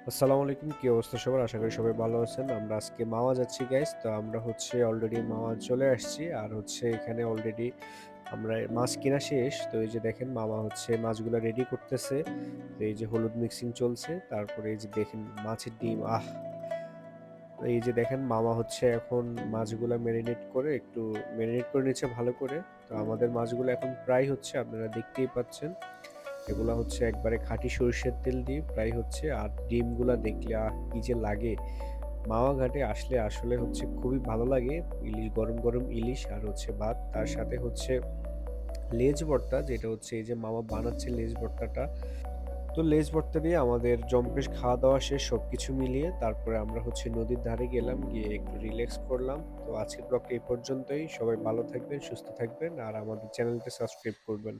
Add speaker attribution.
Speaker 1: আসসালামু আলাইকুম। কি অবস্থা সবার? আশা করি সবাই ভালো আছেন। আমরা আজকে মাওয়া যাচ্ছি গাইস। তো আমরা অলরেডি মাওয়া চলে আসছি। আর এখানে অলরেডি আমরা মাছ কিনা শেষ। তো এই যে দেখেন মামা মাছগুলা রেডি করতেছে। তো এই যে হলুদ মিক্সিং চলছে। তারপরে এই যে দেখেন মাছের ডিম এই যে দেখেন মামা এখন মাছগুলা ম্যারিনেট করে নিচ্ছে ভালো করে। তো আমাদের মাছগুলো এখন প্রায় হচ্ছে, আপনারা দেখতেই পাচ্ছেন। এগুলা একবারে খাঁটি সরিষার তেল দিয়ে ফ্রাই হচ্ছে। আর ডিমগুলা দেখলে কি যে লাগে! মাওয়া ঘাটে আসলে আসলে খুবই ভালো লাগে। গরম, গরম ইলিশ আর ভাত। তার সাথে লেজ ভর্তা, যেটা এই যে মামা বানাচ্ছে লেজ ভর্তাটা। তো লেজ ভর্তা দিয়ে আমাদের জম্পেশ খাওয়া-দাওয়া শেষ সবকিছু মিলিয়ে। তারপরে আমরা নদীর ধারে গেলাম, গিয়ে একটু রিল্যাক্স করলাম। তো আজকের ব্লগটা এই পর্যন্তই। সবাই ভালো থাকবেন, সুস্থ থাকবেন আর আমাদের চ্যানেলটা সাবস্ক্রাইব করবেন।